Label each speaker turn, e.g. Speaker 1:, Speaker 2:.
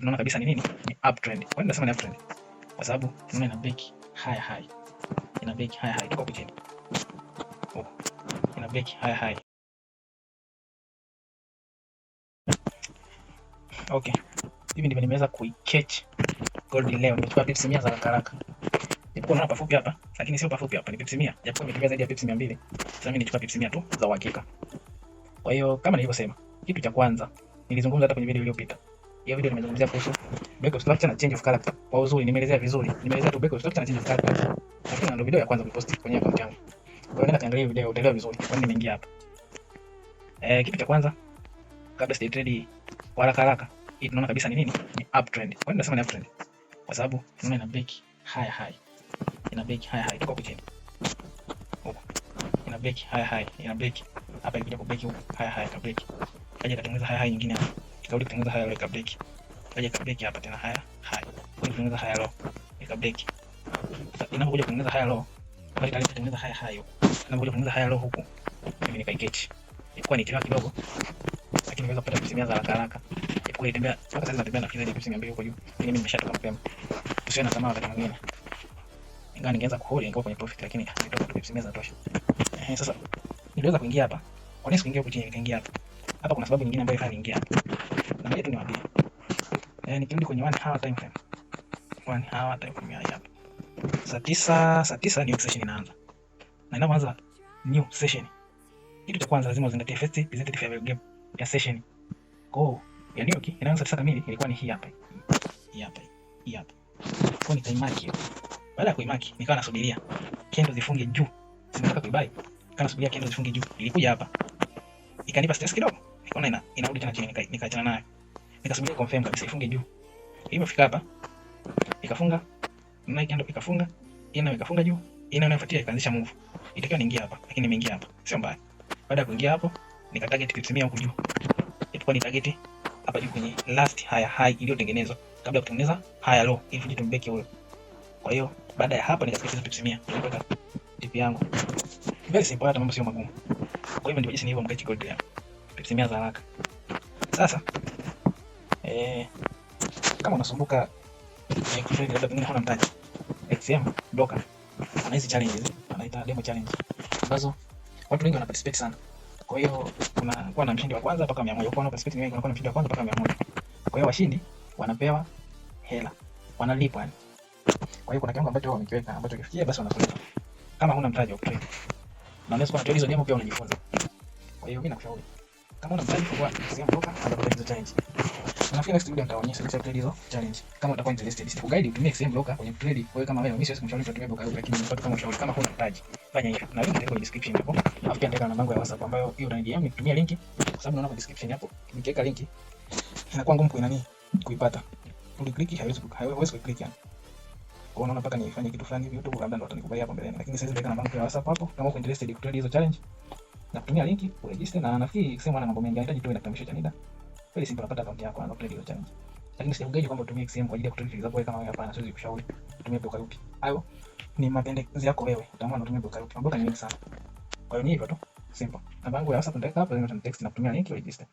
Speaker 1: Unaona kabisa ni nini? Ni uptrend. Kwa nini nasema ni uptrend? Kwa sababu tunaona ina break high. Ina break high. Toka hapo chini. Ina break high. Okay. Hivi ndivyo nimeweza kuicatch gold leo. Nimechukua pips 100 za haraka. Nilikuwa naona pafupi hapa, lakini sio pafupi hapa, ni pips 100. Japo nimetumia zaidi ya pips 200. Sasa mimi nichukua pips 100 tu za uhakika. Kwa hiyo kama nilivyosema, kitu cha kwanza nilizungumza hata kwenye video iliyopita. Hiyo video nimezungumzia kuhusu break of structure na change of character. Kwa uzuri nimeelezea vizuri. Nimeelezea tu break of structure na change of character. Lakini ndio video ya kwanza kupost kwenye account yangu. Kwa hiyo nenda kaangalia video utaelewa vizuri kwa nini nimeingia hapa. Kitu cha kwanza kabla sija trade kwa haraka, hii tunaona kabisa ni nini? Ni uptrend. Kwa nini nasema ni uptrend? Kwa sababu tunaona ina break high. Ina break high toka huko chini. Ina break high. Ina break hapa ilikuja ku break huko high ka break. Kaja katengeneza high nyingine hapa. Ikarudi kutengeneza high low ka break. Kaja ka break hapa tena high. Kutengeneza high low ka break. Inapokuja kutengeneza high low, bali tayari kutengeneza high huko. Inapokuja kutengeneza high low huko. Mimi nikaiketch. Ilikuwa ni tilawa kidogo. Lakini nimeweza kupata pips 100 za haraka. Ilikuwa itembea mpaka sasa natembea na zaidi ya pips 200 huko juu. Mimi nimeshatoka mapema. Tusiwe na tamaa wakati mwingine. Ingawa ningeweza kuhold ingekuwa kwenye profit, lakini nitoka tu pips 100 zatosha. Sasa niliweza kuingia hapa. Kwa nini kuingia huko chini nikaingia hapa? Hapa kuna sababu nyingine ambayo ifanye niingie hapa. Na ngoja tu niwaambie. Nikirudi kwenye 1 hour time frame. 1 hour time frame hapa. Saa 9 new session inaanza. Na inapoanza new session, kitu cha kwanza lazima uzingatie first presented fair value gap ya session. Ya new inaanza saa 9 kamili ilikuwa ni hii hapa. Hii hapa. Kwa ni time mark hiyo. Baada ya kuimaki nikawa nasubiria candle zifunge juu. Sinataka kuibai. Kana subiria candle zifunge juu. Ilikuja hapa. Ikanipa stress kidogo. Nikaona inarudi tena chini nikaachana nayo. Nikasubiria confirm kabisa ifunge juu. Ilipofika hapa ikafunga. Na candle ikafunga. Ina ikafunga juu. Ina inafuatia ikaanzisha move. Itakiwa niingie hapa, lakini nimeingia hapa. Sio mbaya. Baada ya kuingia hapo nika target pips 100 huko juu. Ilikuwa ni target hapa juu kwenye last high iliyotengenezwa kabla ya kutengeneza high low ili tuje tumbeke huyo. Kwa hiyo baada ya hapa nikasikiliza pips 100 nilipata tip yangu. Very simple, hata mambo sio magumu. Kwa hivyo ndio jinsi nilivyo mketi gold yangu. Pips 100 za haraka. Sasa kama unasumbuka kutrade labda pengine huna mtaji, XM broker ana hizi challenges, anaita demo challenge ambazo watu wengi wana participate sana. Kwa hiyo kunakuwa na mshindi wa kwanza mpaka 100. Kwa hiyo participate wengi, kunakuwa na mshindi wa kwanza mpaka 100. Kwa hiyo washindi wanapewa hela, wanalipwa yani. Kwa hiyo kuna kiwango ambacho wamekiweka ambacho kifikia basi wanakulipa. Kama huna mtaji wa kutrade, na unaweza kuwa hizo demo pia unajifunza. Kwa hiyo mimi nakushauri kama una mtaji kwa XM broker au kwa hizo challenge. Nafikiri next video nitaonyesha jinsi ya kutrade hizo challenge. Kama utakuwa interested, sitakuguide utumie XM broker kwenye trade. Kwa hiyo kama wewe, mimi siwezi kumshauri utumie broker, lakini nipate kama ushauri kama huna mtaji, fanya hivyo. Na link iko kwenye description hapo. Alafu pia nitaweka namba yangu ya WhatsApp ambayo hiyo unani DM nitumie link, kwa sababu naona kwa description hapo nikiweka link inakuwa ngumu kuipata. Ukiklik haiwezi kuclick yani. Kwa unaona mpaka nifanye kitu fulani hivi YouTube labda ndo atanikubalia hapo mbeleni, lakini sasa nitaweka namba yangu ya WhatsApp hapo kama uko interested kutrade hizo challenge. Na kutumia link uregister, na nafikiri XM ana mambo mengi, anahitaji tu na kitambulisho cha NIDA. Very simple, unapata account yako na kutrade hizo challenge. Lakini sikuguide kwamba utumie XM kwa ajili ya kutrade zako kama wewe, hapana, siwezi kushauri utumie broker yupi. Hayo ni mapendekezo yako wewe, utaamua unatumia broker yupi. Broker ni nyingi sana. Kwa hiyo ni hivyo tu, simple. Namba yangu ya WhatsApp nitaweka hapo, then utanitext na kutumia link uregister.